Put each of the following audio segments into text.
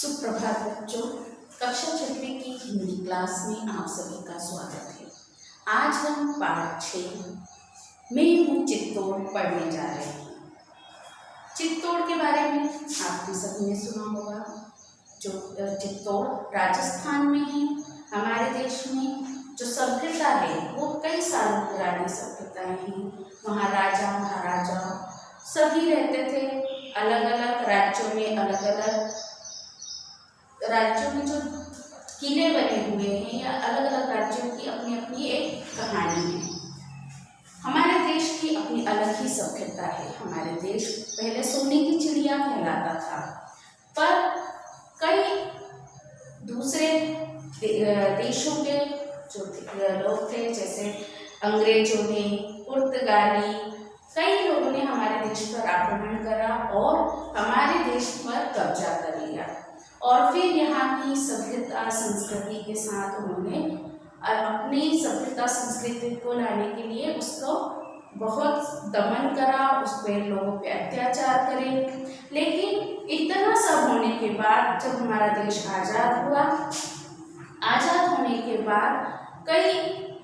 सुप्रभात बच्चों, कक्षा 6वीं की हिंदी क्लास में आप सभी का स्वागत है। आज हम पाठ 6 मैं हूँ चित्तौड़ पढ़ने जा रहे हैं। चित्तौड़ के बारे में आपने सभी ने सुना होगा। जो चित्तौड़ राजस्थान में है, हमारे देश में जो सभ्यता है वो कई सालों पुरानी सभ्यताएं हैं। वहाँ राजा महाराजा सभी रहते थे। अलग अलग राज्यों में जो किले बने हुए हैं या अलग अलग राज्यों की अपनी अपनी एक कहानी है। हमारे देश की अपनी अलग ही सभ्यता है। हमारे देश पहले सोने की चिड़िया कहलाता था, पर कई दूसरे देशों के जो लोग थे, जैसे अंग्रेजों ने, पुर्तगाली, कई लोगों ने हमारे देश पर आक्रमण करा और हमारे देश पर कब्जा कर लिया। और फिर यहाँ की सभ्यता संस्कृति के साथ उन्होंने अपनी सभ्यता संस्कृति को लाने के लिए उसको बहुत दमन करा, उस पर लोगों पे अत्याचार करे। लेकिन इतना सब होने के बाद जब हमारा देश आज़ाद हुआ, आज़ाद होने के बाद कई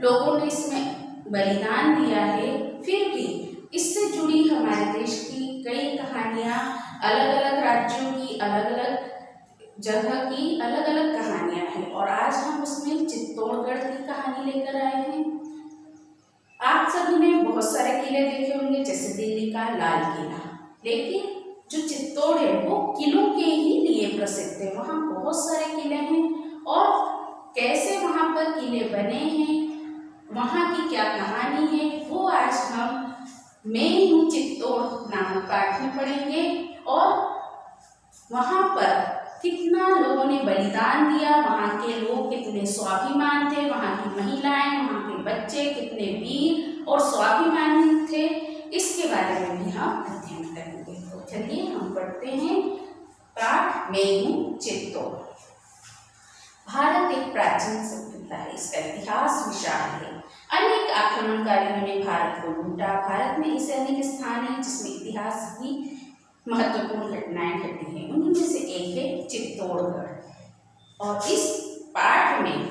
लोगों ने इसमें बलिदान दिया है। फिर भी इससे जुड़ी हमारे देश की कई कहानियाँ, अलग अलग राज्यों की, अलग अलग जगह की अलग अलग कहानियाँ हैं। और आज हम उसमें चित्तौड़गढ़ की कहानी लेकर आए हैं। आप सभी ने बहुत सारे किले देखे होंगे, जैसे दिल्ली का लाल किला, लेकिन जो चित्तौड़ है वो किलों के ही लिए प्रसिद्ध है। वहाँ बहुत सारे किले हैं और कैसे वहाँ पर किले बने हैं, वहाँ की क्या कहानी है, वो आज हम मैं हूँ चित्तौड़ नामक पाठ में पढ़ेंगे। और वहाँ पर कितना लोगों ने बलिदान दिया, वहाँ के लोग कितने स्वाभिमान थे, वहाँ की महिलाएं, वहाँ के बच्चे कितने वीर और स्वाभिमानी थे, इसके बारे में भी हम अध्ययन करेंगे। तो चलिए हम पढ़ते हैं पाठ मैं हूँ चित्तौड़। भारत एक प्राचीन सभ्यता है। इसका इतिहास विशाल है। अनेक आक्रमणकारियों ने भारत को लूटा। भारत में ऐसे अनेक स्थान हैं जिसमें इतिहास की महत्वपूर्ण घटनाएं घटी हैं। उन्हीं में से एक है चित्तौड़गढ़। और इस पाठ में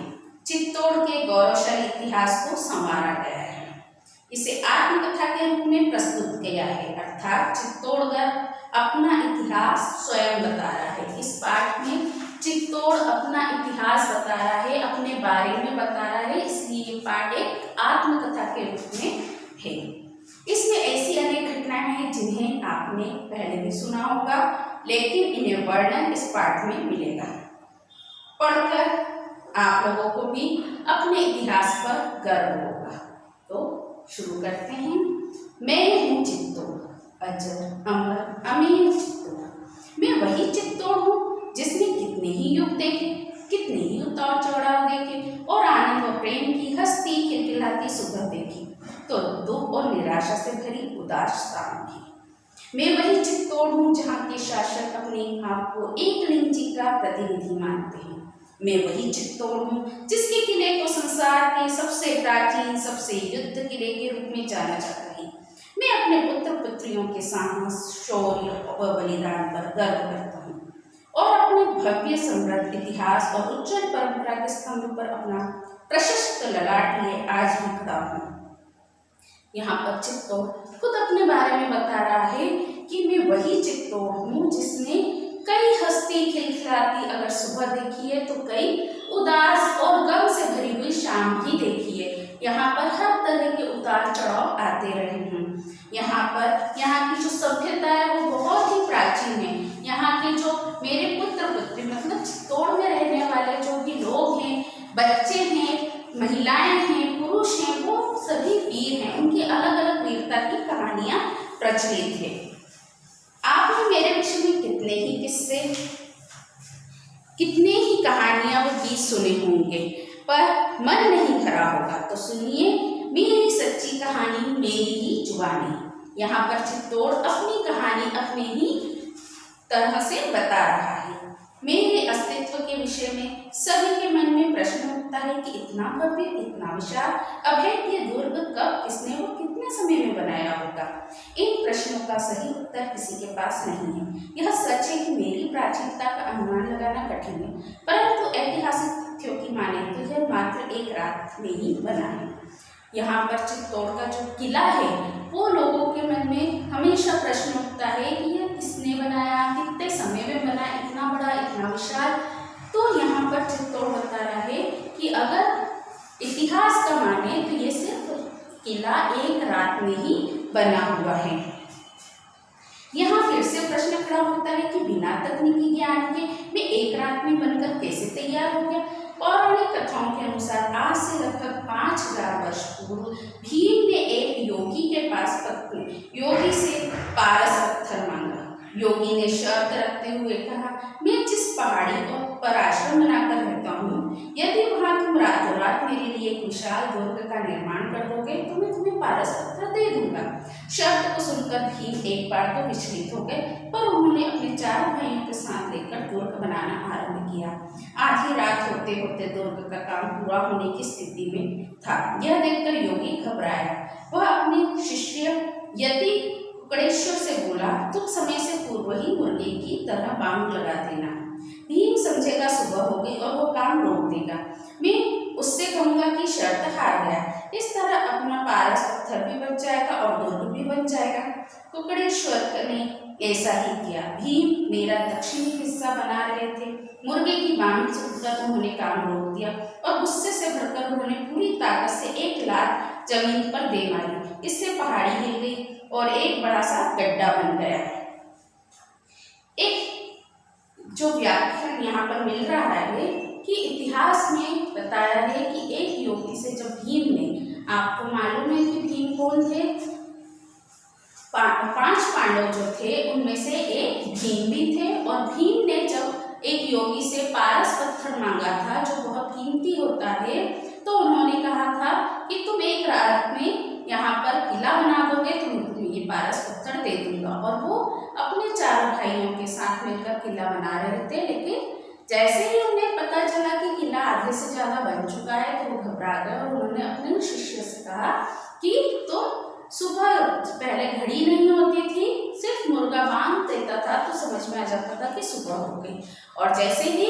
चित्तौड़ के गौरवशाली इतिहास को संवारा गया है। इसे आत्मकथा के रूप में प्रस्तुत किया है, अर्थात चित्तौड़गढ़ अपना इतिहास स्वयं बता रहा है। इस पाठ में चित्तौड़ अपना इतिहास बता रहा है, अपने बारे में बता रहा है, इसलिए ये पाठ एक आत्मकथा के रूप में है। इसमें ऐसी अनेक घटनाएं हैं जिन्हें आपने पहले भी सुना होगा, लेकिन इन्हें वर्णन इस पाठ में मिलेगा। पढ़कर आप लोगों को भी अपने इतिहास पर गर्व होगा। तो शुरू करते हैं। मैं हूँ चित्तौड़, अजर अमर अमीर चित्तौड़। मैं वही चित्तौड़ हूँ जिसने कितने ही युग देखे, कितने ही उतार चढ़ाव देखे और आनंद और प्रेम की हंसती खिलखिलाती सुबह देखी, तो दुख और निराशा से भरी उदास शाम भी। मैं वही चित्तौड़ हूँ जहाँ के शासक अपने आप को एकलिंग जी का प्रतिनिधि मानते हैं। मैं वही चित्तौड़ हूँ जिसके किले को संसार के सबसे प्राचीन, सबसे युद्ध किले के रूप में जाना जाता है। मैं अपने पुत्र पुत्रियों के साहस, शौर्य और बलिदान पर गर्व करता हूँ और अपने भव्य समृद्ध इतिहास और उज्जवल परंपरा के स्तंभ पर अपना प्रशस्त ललाट लिए आज भी खड़ा हूँ। यहाँ पर चित्तौड़ खुद अपने बारे में बता रहा है कि मैं वही चित्तौड़ हूँ जिसने कई हंसती खिलखिलाती अगर सुबह देखी है तो कई उदास और गम से भरी हुई शाम भी देखी है। यहाँ पर हर तरह के उतार चढ़ाव आते रहे हैं। यहाँ की जो सभ्यता है वो बहुत ही प्राचीन है। यहाँ के जो मेरे पुत्र पुत्री, मतलब चित्तौड़ में रहने वाले जो भी लोग हैं, बच्चे हैं, महिलाएं हैं, पुरुष हैं, वो सभी वीर हैं। उनकी अलग अलग वीरता की कहानियां प्रचलित है। आपने मेरे विषय में कितने ही किस्से, कितने ही कहानियां वो गीत सुने होंगे, पर मन नहीं भरा होगा। तो सुनिए मेरी सच्ची कहानी, मेरी ही जुबानी। यहाँ पर चित्तौड़ अपनी कहानी अपने ही तरह से बता रहा है। मेरे अस्तित्व के विषय में सभी के मन में प्रश्न उठता है कि इतना भव्य, इतना विशाल, अभेद्य दुर्ग कब, किसने और कितने समय में बनाया होगा। इन प्रश्नों का सही उत्तर किसी के पास नहीं है। यह सच है कि मेरी प्राचीनता का अनुमान लगाना कठिन है, परंतु ऐतिहासिक तथ्यों की माने तो यह मात्र एक रात में ही बना है। यहाँ पर चित्तौड़ का जो किला है वो लोगों के मन में हमेशा प्रश्न उठता है कि यह किसने बनाया, कितने समय में बना, इतना बड़ा, इतना विशाल। तो यहाँ पर चित्तौड़ बता रहा है कि अगर इतिहास का माने तो ये सिर्फ किला एक रात में ही बना हुआ है। यहाँ फिर से प्रश्न खड़ा होता है कि बिना तकनीकी ज्ञान के वे एक रात में बनकर कैसे तैयार हो गया। पौराणिक कथाओं के अनुसार आज से लगभग 5000 वर्ष पूर्व भीम ने एक योगी के पास योगी से पारस पत्थर मांगा। योगी ने शर्त रखते हुए कहा, मैं जिस पहाड़ी पर आश्रम बनाकर रहता हूँ, यदि वहाँ तुम रातों रात मेरे लिए एक विशाल दुर्ग का निर्माण कर दोगे तो मैं तुम्हें पारस पत्थर दे दूंगा। शर्त को सुनकर भीम एक बार तो विचलित हो गए, पर उन्होंने अपने 4 भाइयों के साथ लेकर दुर्ग बनाना आरंभ किया। आधी रात होते होते दुर्ग का काम पूरा होने की स्थिति में था। यह देखकर योगी घबराया। वह अपने शिष्य यति कुकड़ेश्वर से बोला, तुम समय से पूर्व ही मुर्गे की तरह बांग लगा देना। भीम समझेगा सुबह हो गई और वो काम रोक देगा। मैं उससे कहूंगा कि शर्त हार गया। इस तरह अपना पारस पत्थर भी बच जाएगा और दुर्ग भी बन जाएगा। कुकड़ेश्वर ने ऐसा ही किया। भीम मेरा दक्षिणी हिस्सा बना रहे थे। मुर्गे की बांग सुनकर उन्होंने काम रोक दिया और गुस्से से भरकर उन्होंने पूरी ताकत से एक लात जमीन पर दे मारी। इससे पहाड़ी हिल गई और एक बड़ा सा गड्ढा बन गया। एक जो व्याख्यान यहाँ पर मिल रहा है कि इतिहास में बताया है कि एक योगी से जब भीम ने, आपको मालूम है कि भीम कौन थे, 5 पांडव जो थे उनमें से एक भीम भी थे। और भीम ने जब एक योगी से पारस पत्थर मांगा था जो बहुत कीमती होता है, तो उन्होंने कहा था कि तुम एक रात में यहाँ पर किला बना दोगे तो मैं तुम्हें ये पारस पत्थर दे दूंगा। और वो अपने 4 भाइयों के साथ मिलकर किला बना रहे थे, लेकिन जैसे ही उन्हें पता चला कि किला आधे से ज़्यादा बन चुका है तो वो घबरा गए और उन्होंने अपने शिष्य से कहा कि तो सुबह पहले घड़ी नहीं होती थी, सिर्फ मुर्गा बांध देता था तो समझ में आ जाता था कि सुबह हो गई। और जैसे ही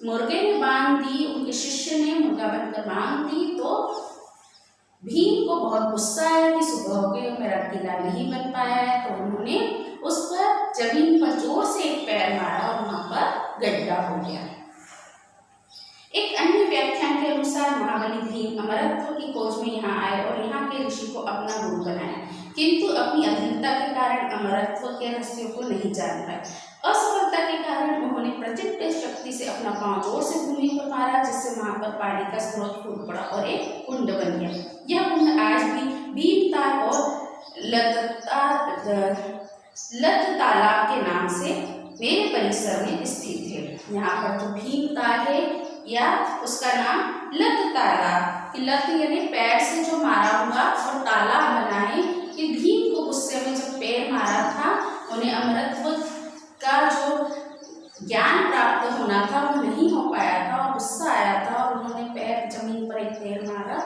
मुर्गे ने बांध दी, उनके शिष्य ने मुर्गा बनकर बांध दी, तो भीम को बहुत गुस्सा आया कि सुबह हो गई और मेरा किला नहीं बन पाया है। तो उन्होंने उस पर जमीन पर जोर से एक पैर मारा और वहां पर गड्ढा हो गया। एक अन्य व्याख्यान के अनुसार महाबली भीम अमरत्व की खोज में यहाँ आए और यहाँ के ऋषि को अपना गुरु बनाया, किंतु अपनी अधीनता के कारण अमरत्व के रहस्यों को नहीं जान पाए। असफलता के कारण उन्होंने प्रचंड शक्ति से अपना पांव जोर से भूमि पर मारा, जिससे वहां पर पानी का स्रोत फूट पड़ा और एक कुंड बन गया। यह कुंड आज भी भीमताल और लत तालाब के नाम से मेरे परिसर में स्थित है। यहाँ पर जो भीमताल है या उसका नाम लत तालाब, लत यानी पैर से जो मारा हुआ और तालाब बना है। कि भीम को गुस्से में जब पैर मारा था, उन्हें अमरत्व का जो ज्ञान प्राप्त होना था वो नहीं हो पाया था और गुस्सा आया था और उन्होंने पैर जमीन पर एक पैर मारा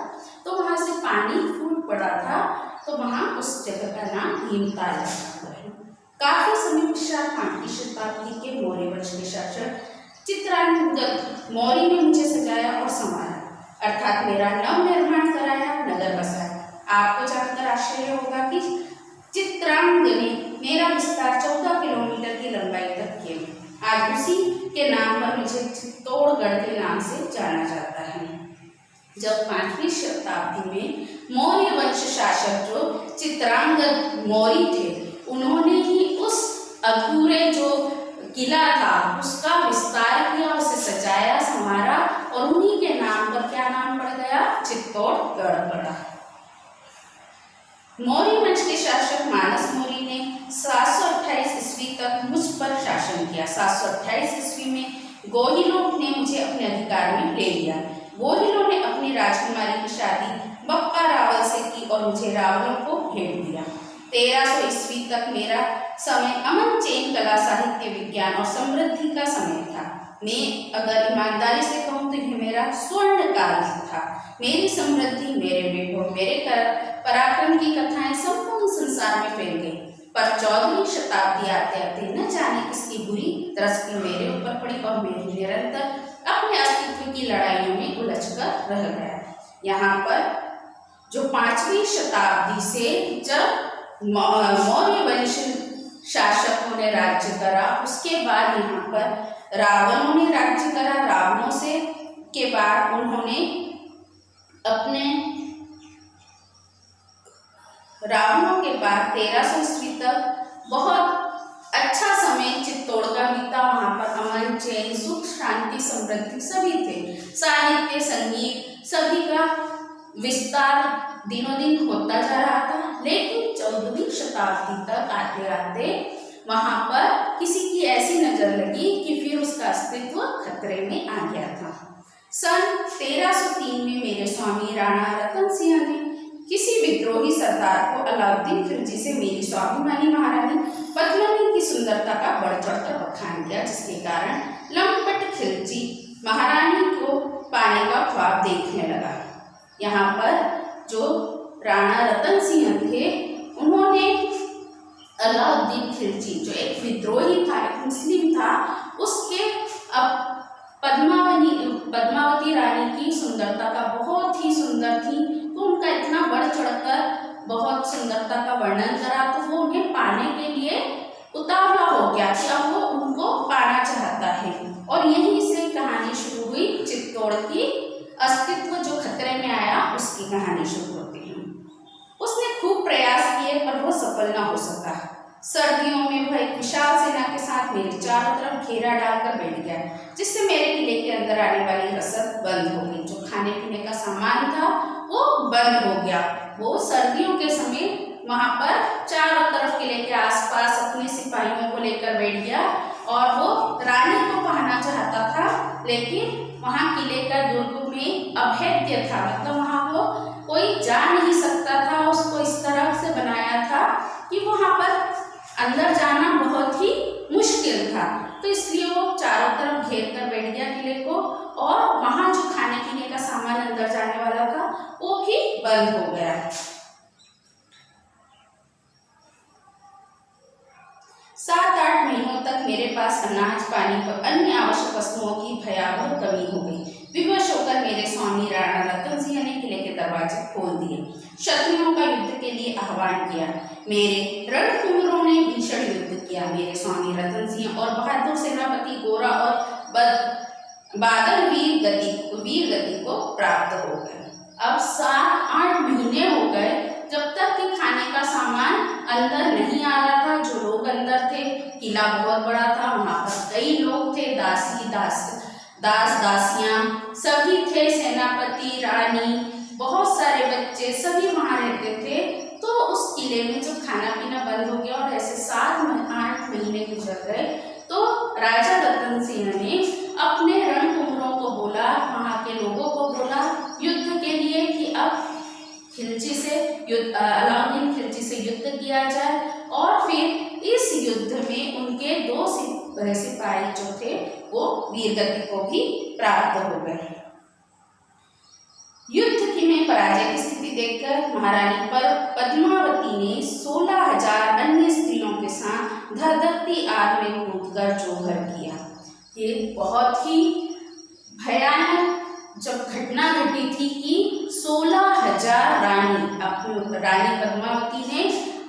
तो वहाँ से पानी फूट पड़ा था, तो वहाँ उस जगह का नाम भीमताल रखा है। काफी समय पश्चात 5वीं शताब्दी के मौर्य वंश के शासक चित्रांगद मौर्य ने मुझे सजाया और संवारा, अर्थात मेरा नव निर्माण कराया, नगर बसाया। आपको जानकर आश्चर्य होगा कि चित्रांगद ने मेरा विस्तार 14 किलोमीटर की लंबाई तक किया। आज उसी के नाम पर मुझे चित्तौड़गढ़ के नाम से जाना जाता है। जब 5वीं शताब्दी में मौर्य वंश शासक जो चित्रांगद मौर्य थे, उन्होंने ही उस अधूरे जो किला था उसका विस्तार किया, उसे सजाया संवारा और उन्हीं के नाम पर क्या नाम पड़ गया, चित्तौड़गढ़ पड़ा। मौर्य वंश के शासक मानस मौर्य ने 728 ईस्वी तक मुझ पर शासन किया। 728 ईस्वी में गोहिलों ने मुझे अपने अधिकार में ले लिया। गोहिलों ने अपनी राजकुमारी की शादी बप्पा रावल से की और मुझे रावलों को भेंट दिया। 1300 ईस्वी तक मेरा समय अमन चैन कला साहित्य विज्ञान ज्ञान और समृद्धि का समय था। मैं अगर ईमानदारी से कहूँ तो यह मेरा स्वर्ण काल था। मेरी समृद्धि, मेरे वैभव, मेरे पराक्रम की कथाएं संपूर्ण संसार में फैल गई। पर 14वीं शताब्दी आते आते न जाने किसकी बुरी दृष्टि मेरे ऊपर पड़ी और मेरी निरंतर अपने अस्तित्व की लड़ाइयों में उलझकर रह गया। यहाँ पर जो 5वीं शताब्दी से जब मौर्य वंश शासकों ने राज्य करा, उसके बाद यहाँ पर रावणों ने राज्य करा। रावणों से के बाद उन्होंने रावणों के बाद 1300 ईस्वी तक बहुत अच्छा समय चित्तौड़ का बीता। वहाँ पर अमन, चैन, सुख, शांति, समृद्धि सभी थे। साहित्य, संगीत सभी का विस्तार दिनों दिन होता जा रहा था। लेकिन 14वीं शताब्दी तक आते आते वहाँ पर किसी की ऐसी नजर लगी कि फिर उसका अस्तित्व खतरे में आ गया था। सन 1303 में मेरे स्वामी राणा रतन सिंह ने किसी विद्रोही सरदार को अलाउद्दीन खिलजी से मेरी स्वाभिमानी महारानी पद्मिनी की सुंदरता का बढ़ चढ़कर बखान किया, जिसके कारण लंपट खिलजी महारानी को पाने का ख्वाब देखने लगा। यहाँ पर जो राणा रतन सिंह थे, उन्होंने अलाउद्दीन खिलजी जो एक विद्रोही था, एक मुस्लिम था, उसके अब पद्मावती रानी की सुंदरता का बहुत ही सुंदर थी, तो उनका इतना बढ़ चढ़कर बहुत सुंदरता का वर्णन करा, तो वो उन्हें पाने के लिए उतावला हो गया कि अब वो उनको पाना चाहता है। और यहीं से कहानी शुरू हुई। चित्तौड़ की अस्तित्व जो खतरे में आया, उसकी कहानी शुरू होती है। उसने खूब प्रयास किए पर वो सफल ना हो सका। सर्दियों में वह एक विशाल सेना के साथ मेरे चारों तरफ घेरा डालकर बैठ गया, जिससे मेरे किले के अंदर आने वाली रसद बंद हो गई। जो खाने पीने का सामान था वो बंद हो गया। वो सर्दियों के समय वहां पर चारों तरफ किले के आसपास अपने सिपाहियों को लेकर बैठ गया और वो रानी को पहना चाहता था, लेकिन वहां किले का दुर्ग में अभेद्य था, मतलब वहां वो कोई जा नहीं सकता था। उसको इस तरह से बनाया था कि वहां पर अंदर जाना बहुत ही मुश्किल था, तो इसलिए वो चारों तरफ घेर कर बैठ गया किले को, और वहां जो खाने पीने का सामान अंदर जाने वाला था वो भी बंद हो गया। 7-8 महीनों तक मेरे पास अनाज, पानी और अन्य आवश्यक वस्तुओं की भयावह कमी हो गई। विवश होकर मेरे स्वामी राणा रतन सिंह ने किले के दरवाजे खोल दिए, शत्रुओं का युद्ध के लिए आह्वान किया। मेरे रणकुमारों ने भीषण युद्ध किया। मेरे स्वामी रतन सिंह और बहादुर सेनापति गोरा और बादल वीर गति को प्राप्त हो गए। अब 7-8 महीने हो गए जब तक कि खाने का सामान अंदर नहीं आ रहा था। जो लोग अंदर थे, किला बहुत बड़ा था, वहां पर कई लोग थे, दास दासियां सभी थे, सेनापति, रानी, बहुत सारे बच्चे सभी वहां रहते थे। तो उस किले में जब खाना पीना बंद हो गया और ऐसे 7-8 महीने गुजर गए, तो राजा रतन सिंह ने अपने रणकुमारों को बोला, वहां के लोगों को बोला युद्ध के लिए कि अब अलाउद्दीन खिलजी से युद्ध किया जाए। और फिर इस युद्ध में उनके 2 सिपाही जो थे वो वीरगति को भी प्राप्त हो गए। युद्ध की में पराजय की स्थिति देखकर महारानी पर पद्मावती ने 16,000 अन्य स्त्रियों के साथ धधकती आग में कूदकर जौहर किया। ये बहुत ही भयानक जब घटना घटी थी कि 16,000 रानी पद्मावती ने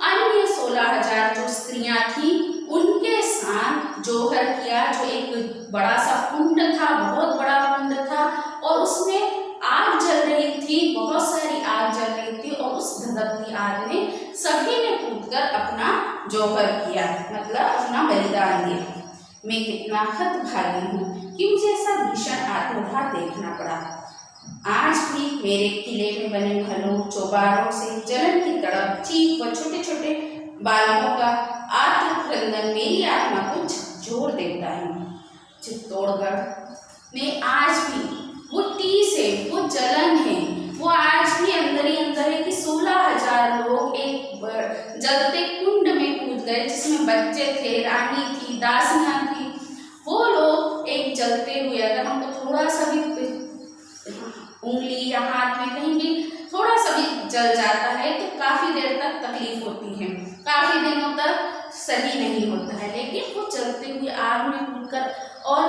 अन्य 16,000 जो स्त्रियां थी उनके साथ जौहर किया, जो एक बड़ा सा कुंड था, बहुत बड़ा कुंड था, और उसमें आग जल रही थी, बहुत सारी आग जल रही थी, और उस धधकती आग में सभी ने कूदकर अपना जौहर किया, मतलब अपना बलिदान दिया। मैं कितना हतभागी हूँ कि मुझे ऐसा भीषण आत्मघात देखना पड़ा। आज भी मेरे किले में बने महलों, चौबारों से जलन की तड़प, चीख व छोटे छोटे बालकों का आत्मक्रंदन मेरी आत्मा को झकझोर देता है। चित्तौड़गढ़ में आज भी वो टीस है, वो जलन है, वो आज भी अंदर ही अंदर है कि 16,000 लोग एक जलते कुंड में कूद गए, जिसमें बच्चे थे, रानी थी, दासियां थी, चलते हुए अगर हमको थोड़ा सा भी उंगली या हाथ में कहीं भी थोड़ा सा भी जल जाता है तो काफ़ी देर तक तकलीफ होती है, काफ़ी दिनों तक सही नहीं होता है। लेकिन वो चलते हुए आग में कूदकर और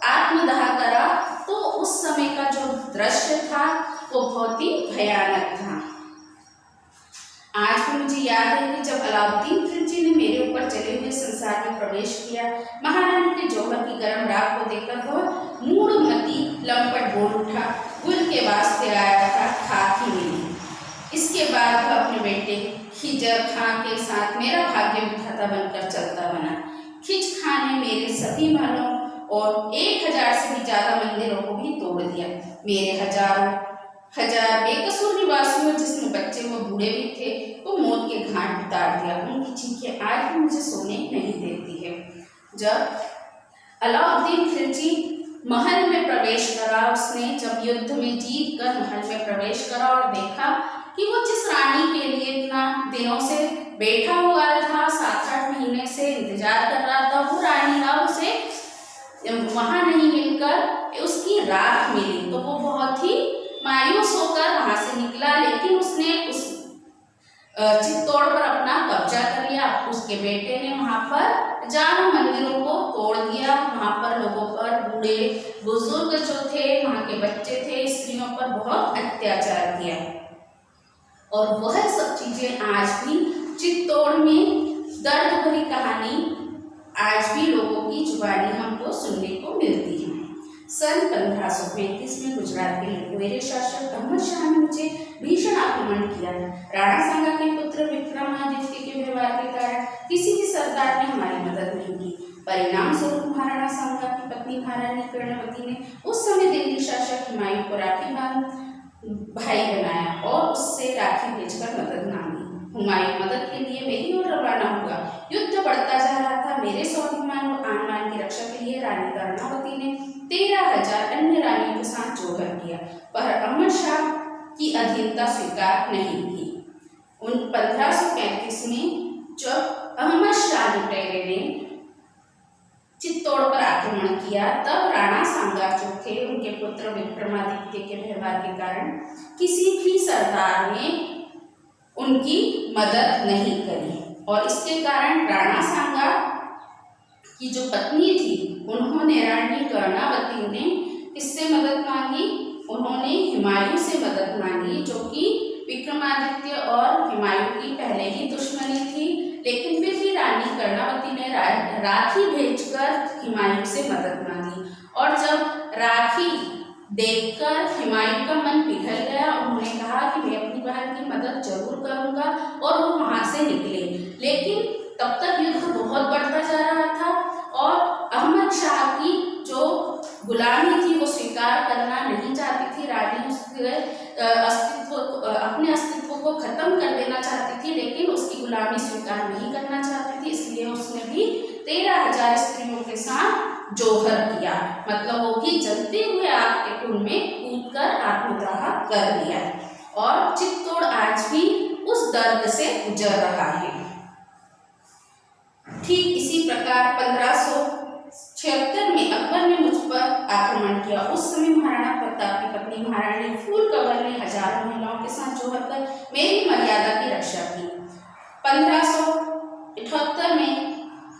आत्मदाह करा तो उस समय का जो दृश्य था वो बहुत ही भयानक था। आज भी मुझे याद है कि जब अलाउद्दीन खिलजी ने मेरे ऊपर चले हुए संसार में प्रवेश किया, महारानी के जौहर की गर्म राख को देखकर वह मूढ़मती लंपट बोल उठा, गुल के वास्ते आया था, खाक ही मिली। इसके बाद वह अपने बेटे खिजर खां के साथ मेरा भाग्य विधाता बनकर चलता बना। खिज खां ने मेरे सभी महलों और 1000 से भी ज्यादा मंदिरों को भी तोड़ दिया। मेरे हजार बेकसूर निवासियों जिसमें बच्चे व बूढ़े भी थे वो मौत के घाट उतार दिया। उनकी चीखें आज भी मुझे सोने नहीं देती है। जब अलाउद्दीन खिलजी महल में प्रवेश करा, उसने जब युद्ध में जीत कर महल में प्रवेश करा और देखा कि वो जिस रानी के लिए इतना दिनों से बैठा हुआ था, 7-8 महीने से इंतजार कर रहा था, वो रानी अब उसे वहां नहीं मिलकर उसकी राख मिली तो वो बहुत ही मायूस होकर वहां से निकला। लेकिन उसने उस चित्तौड़ पर अपना कब्जा कर लिया। उसके बेटे ने वहां पर जानो मंदिरों को तोड़ दिया, वहां पर लोगों पर, बूढ़े बुजुर्ग जो थे, वहां के बच्चे थे, स्त्रियों पर बहुत अत्याचार किया। और वह सब चीजें आज भी चित्तौड़ में दर्द भरी कहानी आज भी लोगों की जुबानी हमको सुनने को मिलती है। सन 1535 में गुजरात के लड़वैरे शासक अहमद शाह ने मुझे भीषण आक्रमण किया। राणा सांगा के पुत्र विक्रमादित्य के व्यवहार के कारण किसी भी सरदार ने हमारी मदद नहीं की। परिणाम स्वरूप महाराणा सांगा की पत्नी महारानी कर्णवती ने उस समय दिल्ली शासक हुमायूं को राखी बांध भाई बनाया और उससे राखी भेजकर मदद मांगी। हुमायूं मदद के लिए वही और रवाना हुआ। युद्ध बढ़ता जा रहा था। मेरे स्वाभिमान और आन-बान की रक्षा के लिए रानी कर्णावती ने 13,000 अन्य रानियों के साथ जोहर किया, पर अहमद शाह की अधीनता स्वीकार नहीं की। 1535 में जब अहमद शाह लुटेरे ने चित्तौड़ पर आक्रमण किया, तब राणा सांगा जो थे, उनके पुत्र विक्रमादित्य के व्यवहार के कारण किसी भी सरदार ने उनकी मदद नहीं करी और इसके कारण राणा सांगा की जो पत्नी थी, उन्होंने रानी कर्णावती ने किससे मदद मांगी? उन्होंने हुमायूं से मदद मांगी, जो कि विक्रमादित्य और हुमायूं की पहले ही दुश्मनी थी। लेकिन फिर भी रानी कर्णावती ने राखी भेजकर हुमायूं से मदद मांगी और जब राखी देखकर हुमायूं का मन पिघल गया, उन्होंने कहा कि मैं अपनी बहन की मदद जरूर करूंगा और वो वहां से निकले। लेकिन तब तक युद्ध बहुत बढ़ता जा रहा था और अहमद शाह की जो गुलामी थी वो स्वीकार करना नहीं चाहती थी। रानी उसके अपने अस्तित्व को खत्म कर देना चाहती थी, लेकिन उसकी गुलामी स्वीकार नहीं करना चाहती थी। इसलिए उसने भी 13,000 स्त्रियों के साथ जोहर किया, मतलब वो भी जलते हुए आग के कुंड में कूदकर आत्मदाह कर लिया। और चित्तौड़ आज भी उस दर्द से गुजर रहा है। ठीक इसी प्रकार 1576 में अकबर ने मुझ पर आक्रमण किया। उस समय महाराणा प्रताप की पत्नी महारानी फूल कंवर ने हजारों महिलाओं के साथ जोहर कर मेरी मर्यादा की रक्षा की। 1578 में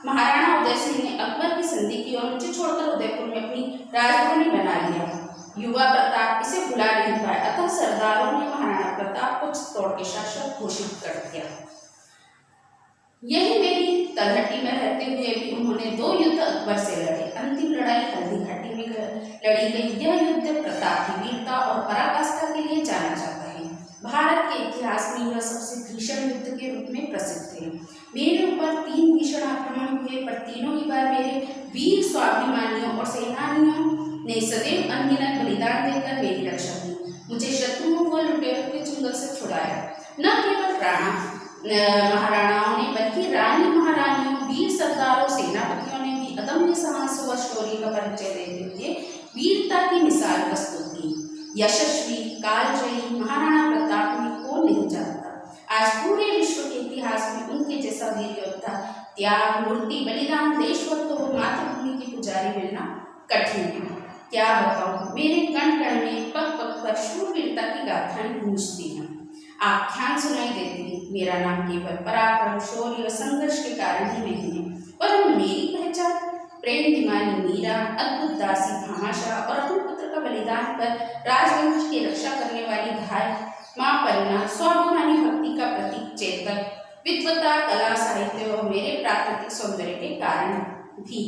महाराणा उदय सिंह ने अकबर की संधि की और मुझे छोड़कर उदयपुर में अपनी राजधानी बना लिया। युवा प्रताप इसे भुला नहीं पाए, अतः सरदारों ने महाराणा प्रताप को चित्तौड़ के शासक घोषित कर दिया। यही मेरी तलहटी में रहते हुए भी उन्होंने 2 युद्ध अकबर से लड़े। अंतिम लड़ाई हल्दी घाटी में लड़ी गई। यह युद्ध प्रताप की वीरता और पराकाष्ठा के लिए जाना जाता है। भारत के इतिहास में यह सबसे भीषण युद्ध के रूप में प्रसिद्ध है। मेरे ऊपर 3 भीषण आक्रमण हुए, पर तीनों ही बार मेरे वीर स्वाभिमानियों और सेनानियों ने सदैव अनगिनत बलिदान देकर मेरी रक्षा की। मुझे शत्रुओं को लुटेरों के चंगुल से छुड़ाया। न केवल महाराणाओं ने, बल्कि रानी महारानियों, वीर सरदारों, सेनापतियों ने भी अदम्य साहस व शौर्य का परिचय देते हुए वीरता की मिसाल प्रस्तुत की। यशस्वी कालजयी महाराणा प्रताप में कौन नहीं जानता। आज पूरे विश्व के इतिहास में उनके जैसा वीर योद्धा, त्याग, मूर्ति, बलिदान, देशभक्त और मातृभूमि की पुजारी मिलना कठिन है। क्या बताऊं, मेरे कण कण में पग पग पर शूरवीरता की गाथाएं गूंजती हैं, आख्यान सुनाई देती है। मेरा नाम केवल पराक्रम, शौर्य और संघर्ष के कारण ही नहीं है, पर मेरी पहचान प्रेम दीवानी मीरा, अद्भुत दासी भामाशाह और अपने पुत्र का बलिदान कर राजवंश की रक्षा करने वाली धाय माँ पन्ना, स्वाभिमानी भक्ति का प्रतीक चेतक, विद्वता, कला, साहित्य और मेरे प्राकृतिक सौंदर्य के कारण भी।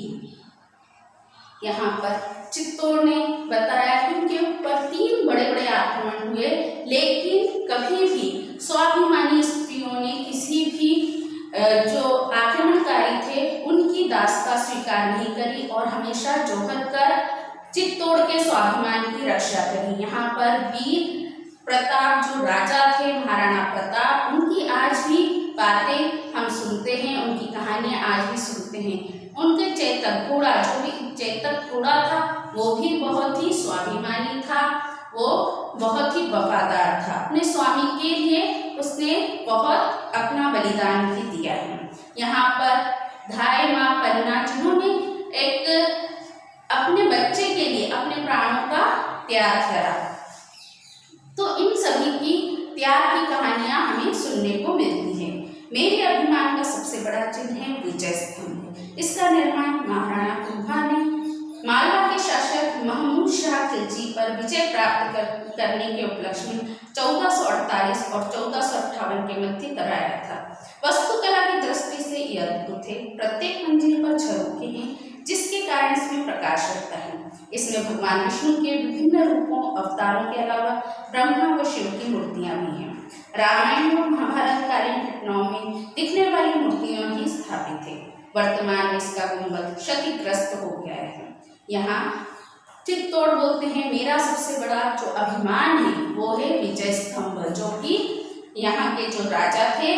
यहाँ पर चित्तौड़ ने बताया कि उनके ऊपर 3 बड़े बड़े आक्रमण हुए, लेकिन कभी भी स्वाभिमानी स्त्रियों ने किसी भी जो आक्रमणकारी थे उनकी दासता स्वीकार नहीं करी और हमेशा जोहर कर चित्तौड़ के स्वाभिमान की रक्षा करी। यहाँ पर वीर प्रताप जो राजा थे, महाराणा प्रताप, उनकी आज भी बातें हम सुनते हैं, उनकी कहानियां आज भी सुनते हैं। उनके चेतक घोड़ा, जो भी चेतक घोड़ा था, वो भी बहुत ही स्वाभिमानी था, वो बहुत ही वफादार था। अपने स्वामी के लिए उसने बहुत अपना बलिदान भी दिया है। यहाँ पर धाय माँ पन्ना, जिन्होंने एक अपने बच्चे के लिए अपने प्राणों का त्याग करा, तो इन सभी की त्याग की कहानियां हमें सुनने को मिलती है। मेरे अभिमान का सबसे बड़ा चिन्ह है विजय स्तंभ। इसका निर्माण महाराणा कुंभा ने मालवा के शासक महमूद शाह खिलजी पर विजय प्राप्त करने के उपलक्ष्य में 1448 और 1458 के मध्य कराया था। वास्तुकला की दृष्टि से यह अद्भुत है। प्रत्येक मंजिल पर झरोखे हैं, जिसके कारण इसमें प्रकाश रहता है। इसमें भगवान विष्णु के विभिन्न रूपों, अवतारों के अलावा ब्रह्मा व शिव की मूर्तियां भी हैं। रामायण और महाभारत कालीन घटनाओं में दिखने वाली मूर्तियां ही स्थापित है। वर्तमान में इसका गुंबद क्षतिग्रस्त हो गया है। यहाँ चित्तौड़ बोलते हैं, मेरा सबसे बड़ा जो अभिमान है वो है विजय स्तंभ, जो कि यहाँ के जो राजा थे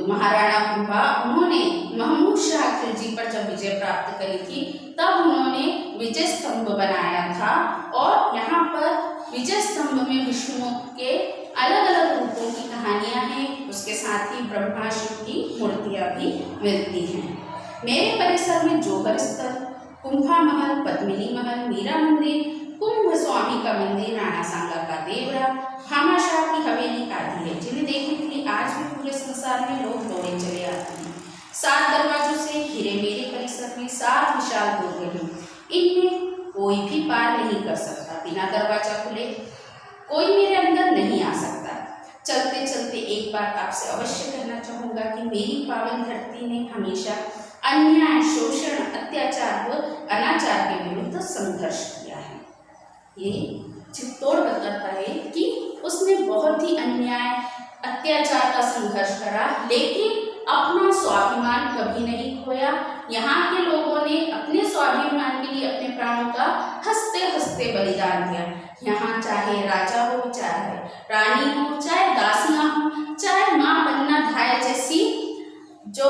महाराणा कुंभा, उन्होंने महमूद शाह खिलजी पर जब विजय प्राप्त करी थी, तब उन्होंने विजय स्तंभ बनाया था। और यहाँ पर विजय स्तंभ में विष्णु के अलग अलग रूपों की कहानियां हैं, उसके साथ ही ब्रह्मा शिव की मूर्तियां भी मिलती हैं। मेरे परिसर में जोहर स्थल, कुंभा महल, पद्मिनी महल, मीरा मंदिर, कुंभ स्वामी का मंदिर, राणा सांगा का देवरा, भामाशाह की हवेली आदि है, जिन्हें देखने के लिए आज भी पूरे संसार में लोग दौड़े चले आते हैं। 7 दरवाजों से घिरे मेरे परिसर में 7 विशाल दुर्ग हैं। इनमें कोई भी पार नहीं कर सकता। बिना दरवाजा खुले कोई मेरे अंदर नहीं आ सकता। चलते चलते एक बात आपसे अवश्य कहना चाहूँगा कि मेरी पावन धरती ने हमेशा अन्याय, शोषण, अत्याचार व अनाचार के विरुद्ध संघर्ष किया है। ये चित्तौड़ बताता है कि उसने बहुत ही अन्याय, अत्याचार का संघर्ष करा, लेकिन अपना स्वाभिमान कभी नहीं खोया। यहाँ के लोगों ने अपने स्वाभिमान के लिए अपने प्राणों का हंसते हंसते बलिदान दिया। यहाँ चाहे राजा हो, चाहे रानी हो, चाहे दासियां हो, चाहे माँ पन्ना धाय जैसी जो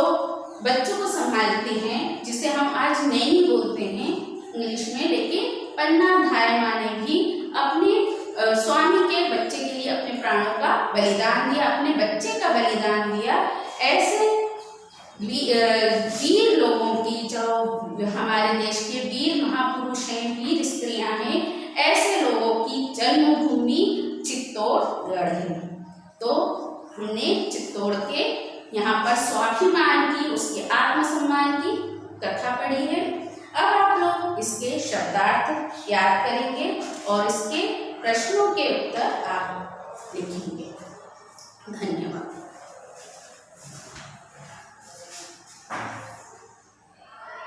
बच्चों को संभालती हैं, जिसे हम आज नैनी बोलते हैं इंग्लिश में, लेकिन पन्ना धाय माँ ने भी अपने स्वामी के बच्चे के लिए अपने प्राणों का बलिदान दिया, अपने बच्चे का बलिदान दिया। ऐसे वीर लोगों की, जो हमारे देश के वीर महापुरुष हैं, वीर स्त्रियां हैं, ऐसे लोगों की जन्मभूमि चित्तौड़गढ़ है। तो हमने चित्तौड़ के यहाँ पर स्वाभिमान की, उसके आत्मसम्मान की कथा पढ़ी है। अब आप लोग इसके शब्दार्थ याद करेंगे और इसके प्रश्नों के उत्तर आप लिखेंगे। धन्यवाद।